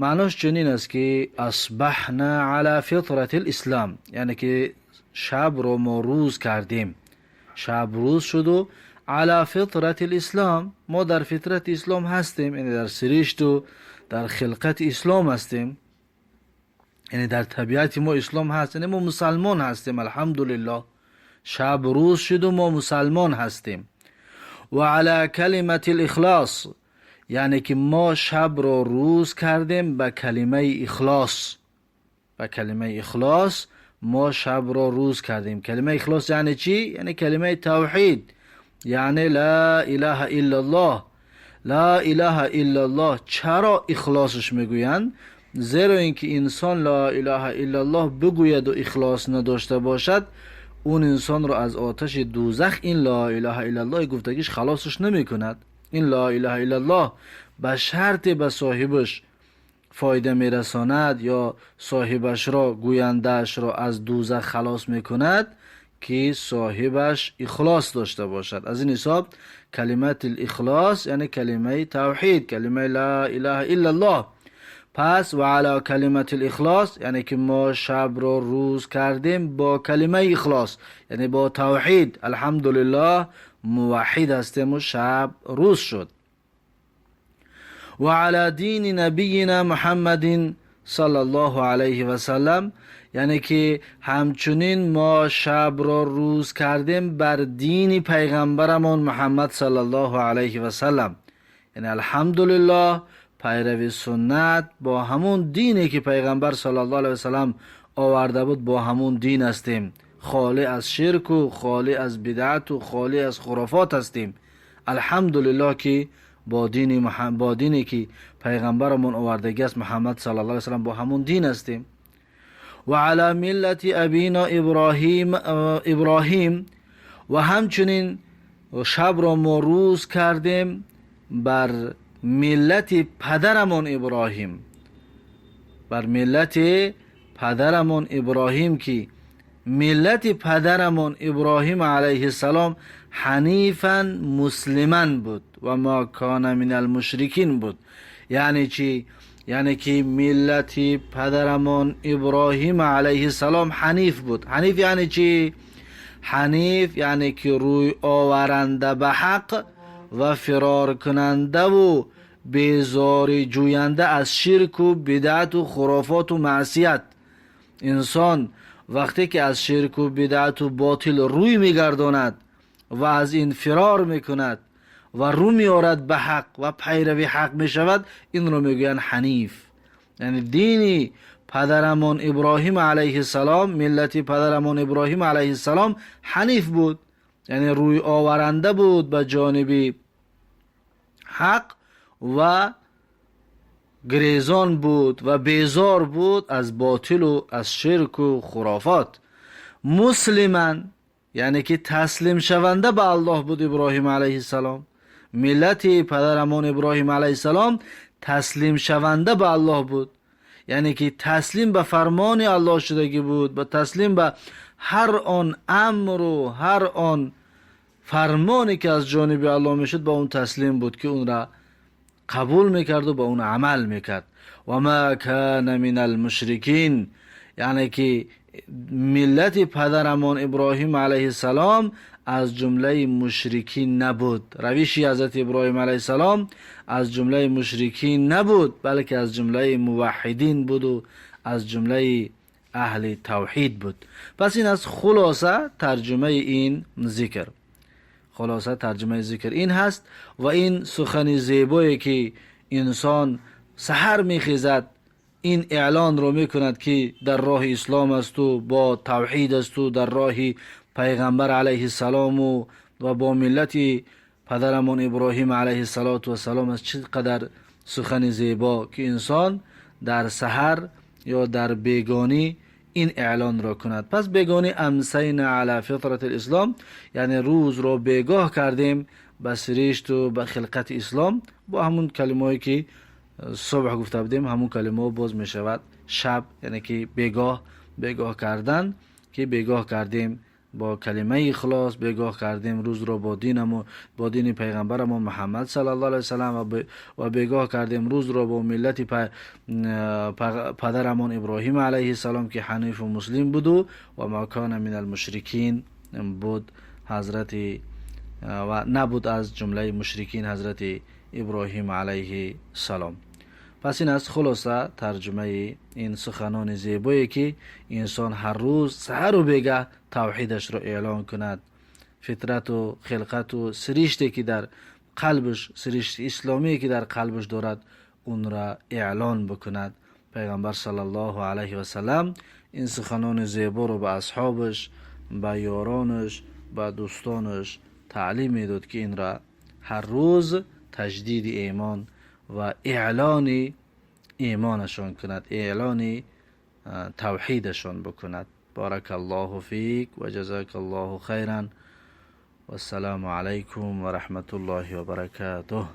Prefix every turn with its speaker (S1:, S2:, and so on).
S1: معناش چنین است که اصبحنا علی فطرت الاسلام، یعنی که شب رو ما روز کردیم، شب روز شد و علی فطرت الاسلام، ما در فطرت اسلام هستیم، یعنی در سرشت و در خلقت اسلام هستیم، یعنی در طبیعت ما اسلام هست، یعنی ما مسلمان هستیم. الحمدلله شب روز شد و ما مسلمان هستیم. و علی کلمت الاخلاص، یعنی که ما شب رو روز کردیم به کلمه اخلاص، به کلمه اخلاص ما شب رو روز کردیم. کلمه اخلاص یعنی چی؟ یعنی کلمه توحید، یعنی لا اله الا الله. لا اله الا الله چرا اخلاصش میگویند؟ زیرا اینکه انسان لا اله الا الله بگوید و اخلاص نداشته باشد، اون انسان رو از آتش دوزخ این لا اله الا الله گفتگیش خلاصش نمی کند. این لا اله الا الله به شرط به صاحبش فایده میرساند یا صاحبش را، گویندهش را از دوزخ خلاص میکند که صاحبش اخلاص داشته باشد. از این حساب کلمت الاخلاص یعنی کلمه توحید، کلمه لا اله الا الله. پس و علی کلمت الاخلاص یعنی که ما شب را روز کردیم با کلمه اخلاص، یعنی با توحید. الحمدلله موحد هستیم و شب روز شد. و علی دین نبینا محمد صلی الله علیه و سلم، یعنی که همچنین ما شب را روز کردیم بر دین پیغمبرمون محمد صلی الله علیه و سلم. یعنی الحمدلله پیروی سنت با همون دینی که پیغمبر صلی الله علیه و سلم آورده بود، با همون دین هستیم. خالی از شرک و خالی از بدعت و خالی از خرافات هستیم. الحمدلله که با دینی که پیغمبرمون آوردگی است محمد صلی الله علیه و سلم، با همون دین هستیم. و علی ملت ابینا ابراهیم و همچنین شب را ما روز کردیم بر ملت پدرمون ابراهیم، بر ملت پدرمون ابراهیم که ملت پدرمون ابراهیم علیه السلام حنیفا مسلمان بود و ما کان من المشرکین بود. یعنی چی؟ یعنی که ملت پدرمون ابراهیم علیه السلام حنیف بود. حنیف یعنی چی؟ حنیف یعنی که روی آورنده به حق و فرار کننده و بیزاری جوینده از شرک و بدعت و خرافات و معصیت. انسان وقتی که از شرک و بدعت و باطل روی میگرداند و از این فرار میکند و رو میارد به حق و پیروی حق میشود، این رو میگویند حنیف. یعنی دینی پدرمون ابراهیم علیه السلام، ملت پدرمون ابراهیم علیه السلام حنیف بود، یعنی روی آورنده بود به جانب حق و گریزان بود و بیزار بود از باطل و از شرک و خرافات. مسلمان یعنی که تسلیم شونده به الله بود ابراهیم علیه السلام. ملت پدرمون ابراهیم علیه السلام تسلیم شونده به الله بود، یعنی که تسلیم به فرمان الله شدگی بود، به تسلیم به هر آن امر و هر آن فرمانی که از جانب الله میشد به اون تسلیم بود که اون را قبول میکرد و به اون عمل میکرد. و ما کان من المشرکین، یعنی که ملت پدرمون ابراهیم علیه السلام از جمله مشرکین نبود. روشی حضرت ابراهیم علیه السلام از جمله مشرکین نبود، بلکه از جمله موحدین بود و از جمله اهل توحید بود. پس این از خلاصه ترجمه این ذکر. خلاصه ترجمه ذکر این هست و این سخن زیبایی که انسان سحر میخیزد این اعلان رو میکند که در راه اسلام است و با توحید است و در راه پیغمبر علیه السلام و با ملت پدرمون ابراهیم علیه السلام است. چقدر سخن زیبا که انسان در سحر یا در بیگانی این اعلان را کند. پس بیگانی امسینا علی فطرت الاسلام، یعنی روز را بیگاه کردیم به سرشت و به خلقت اسلام، با همون کلمه‌ای که صبح گفته بودیم، همون کلمه باز می شود شب، یعنی که بیگاه کردن، که بیگاه کردیم با کلمه اخلاص بگاه کردیم روز را با دین پیغمبرمون محمد صلی الله علیه وسلم و بگاه کردیم روز را با ملت پدرمون ابراهیم علیه السلام که حنیف و مسلم بود و ما کان من المشرکین بود حضرت و نبود از جمله مشرکین حضرت ابراهیم علیه السلام. پس این از خلاصه ترجمه این سخنان زیبایی که انسان هر روز سحر و بیگه توحیدش را اعلان کند، فطرت و خلقت و سرشتی که در قلبش، سرشت اسلامی که در قلبش دارد اون را اعلان بکند. پیغمبر صلی الله علیه و سلم این سخنان زیبا رو به اصحابش، به یارانش، به دوستانش تعلیم میداد که این را هر روز تجدید ایمان و اعلان ایمانشان کند، اعلان توحیدشان بکند. بارک الله فیک و جزاک الله خیرا و السلام علیکم و رحمت الله و برکاته.